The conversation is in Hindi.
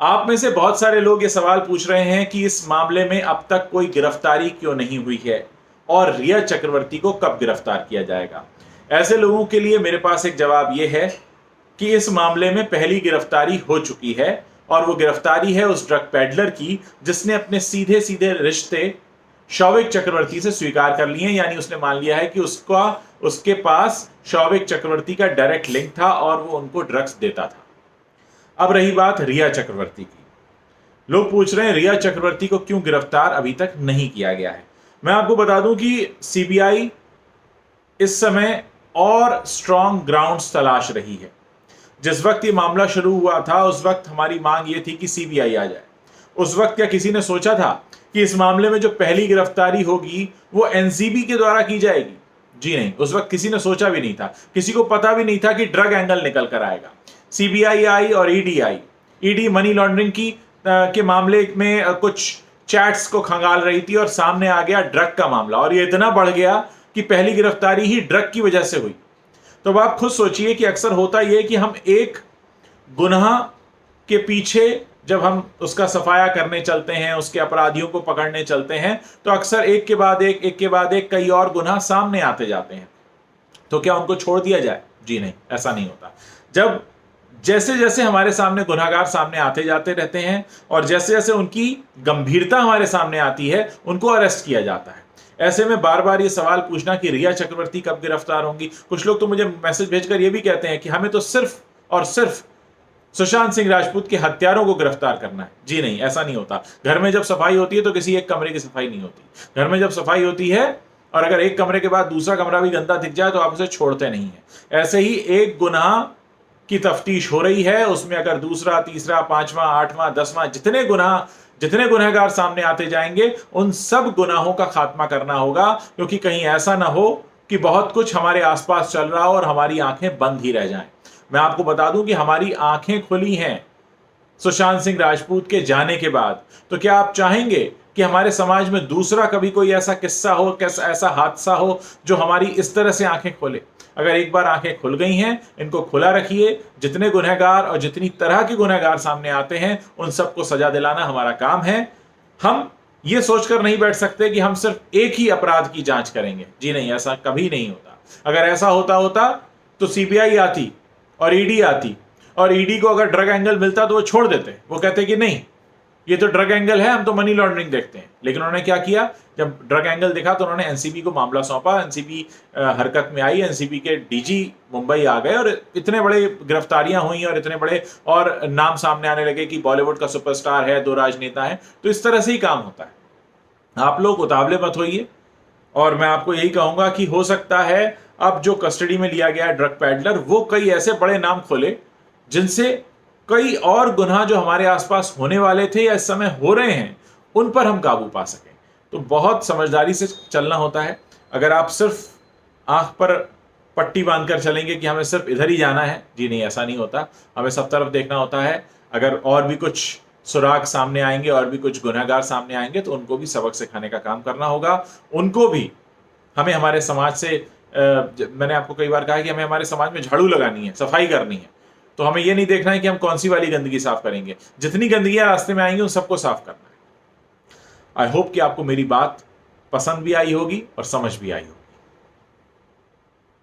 आप में से बहुत सारे लोग ये सवाल पूछ रहे हैं कि इस मामले में अब तक कोई गिरफ्तारी क्यों नहीं हुई है और रिया चक्रवर्ती को कब गिरफ्तार किया जाएगा। ऐसे लोगों के लिए मेरे पास एक जवाब यह है कि इस मामले में पहली गिरफ्तारी हो चुकी है और वो गिरफ्तारी है उस ड्रग पेडलर की जिसने अपने सीधे सीधे रिश्ते शौविक चक्रवर्ती से स्वीकार कर लिए, यानी उसने मान लिया है कि उसके पास शौविक चक्रवर्ती का डायरेक्ट लिंक था और वो उनको ड्रग्स देता था। अब रही बात रिया चक्रवर्ती की। लोग पूछ रहे हैं रिया चक्रवर्ती को क्यों गिरफ्तार अभी तक नहीं किया गया है। मैं आपको बता दूं कि सीबीआई इस समय और स्ट्रॉन्ग ग्राउंड्स तलाश रही है। जिस वक्त ये मामला शुरू हुआ था उस वक्त हमारी मांग ये थी कि सीबीआई आ जाए। उस वक्त क्या किसी ने सोचा था कि इस मामले में जो पहली गिरफ्तारी होगी वो एनसीबी के द्वारा की जाएगी? जी नहीं, उस वक्त किसी ने सोचा भी नहीं था। किसी को पता भी नहीं था कि ड्रग एंगल निकल कर आएगा। सीबीआई आई और ईडी आई। ईडी मनी लॉन्ड्रिंग के मामले में कुछ चैट्स को खंगाल रही थी और सामने आ गया ड्रग का मामला, और ये इतना बढ़ गया कि पहली गिरफ्तारी ही ड्रग की वजह से हुई। तो अब आप खुद सोचिए कि अक्सर होता यह कि हम एक गुनाह के पीछे जब हम उसका सफाया करने चलते हैं, उसके अपराधियों को पकड़ने चलते हैं, तो अक्सर एक के बाद एक कई और गुनाह सामने आते जाते हैं। तो क्या उनको छोड़ दिया जाए? जी नहीं, ऐसा नहीं होता। जब जैसे जैसे हमारे सामने गुनहगार सामने आते जाते रहते हैं और जैसे जैसे उनकी गंभीरता हमारे सामने आती है, उनको अरेस्ट किया जाता है। ऐसे में बार बार ये सवाल पूछना कि रिया चक्रवर्ती कब गिरफ्तार होंगी। कुछ लोग तो मुझे मैसेज भेजकर ये भी कहते हैं कि हमें तो सिर्फ और सिर्फ सुशांत सिंह राजपूत के हत्यारों को गिरफ्तार करना है। जी नहीं, ऐसा नहीं होता। घर में जब सफाई होती है तो किसी एक कमरे की सफाई नहीं होती। घर में जब सफाई होती है और अगर एक कमरे के बाद दूसरा कमरा भी गंदा दिख जाए तो आप उसे छोड़ते नहीं है। ऐसे ही एक गुनाह की तफ्तीश हो रही है, उसमें अगर दूसरा, तीसरा, पांचवा, आठवां, 10वां जितने गुनहगार सामने आते जाएंगे उन सब गुनाहों का खात्मा करना होगा, क्योंकि कहीं ऐसा ना हो कि बहुत कुछ हमारे आसपास चल रहा हो और हमारी आंखें बंद ही रह जाएं। मैं आपको बता दूं कि हमारी आंखें खुली हैं सुशांत सिंह राजपूत के जाने के बाद। तो क्या आप चाहेंगे कि हमारे समाज में दूसरा कभी कोई ऐसा किस्सा हो, ऐसा हादसा हो जो हमारी इस तरह से आंखें खोले? अगर एक बार आंखें खुल गई हैं, इनको खुला रखिए। जितने गुनहगार और जितनी तरह के गुनहगार सामने आते हैं उन सबको सजा दिलाना हमारा काम है। हम ये सोचकर नहीं बैठ सकते कि हम सिर्फ एक ही अपराध की जांच करेंगे। जी नहीं, ऐसा कभी नहीं होता। अगर ऐसा होता तो सीबीआई आती और ईडी आती, और ईडी को अगर ड्रग एंगल मिलता तो वो छोड़ देते। वो कहते कि नहीं, ये तो ड्रग एंगल है, हम तो मनी लॉन्ड्रिंग देखते हैं। लेकिन उन्होंने क्या किया, जब ड्रग एंगल देखा तो उन्होंने एनसीबी को मामला सौंपा। एनसीबी हरकत में आई, एनसीबी के डीजी मुंबई आ गए और इतने बड़े गिरफ्तारियां हुई और इतने बड़े और नाम सामने आने लगे कि बॉलीवुड का सुपरस्टार है, 2 राजनेता हैं। तो इस तरह से ही काम होता है। आप लोग उतावले मत होइए, और मैं आपको यही कहूंगा कि हो सकता है अब जो कस्टडी में लिया गया ड्रग पैडलर वो कई ऐसे बड़े नाम खोले जिनसे कई और गुनाह जो हमारे आसपास होने वाले थे या इस समय हो रहे हैं उन पर हम काबू पा सकें। तो बहुत समझदारी से चलना होता है। अगर आप सिर्फ आंख पर पट्टी बांधकर चलेंगे कि हमें सिर्फ इधर ही जाना है, जी नहीं, ऐसा नहीं होता। हमें सब तरफ देखना होता है। अगर और भी कुछ सुराग सामने आएंगे और भी कुछ गुनहगार सामने आएंगे तो उनको भी सबक सिखाने का काम करना होगा। उनको भी हमें हमारे समाज से मैंने आपको कई बार कहा है कि हमें हमारे समाज में झाड़ू लगानी है, सफाई करनी है। तो हमें यह नहीं देखना है कि हम कौन सी वाली गंदगी साफ करेंगे, जितनी गंदगियां रास्ते में आएंगी उन सबको साफ करना है। आई होप कि आपको मेरी बात पसंद भी आई होगी और समझ भी आई होगी।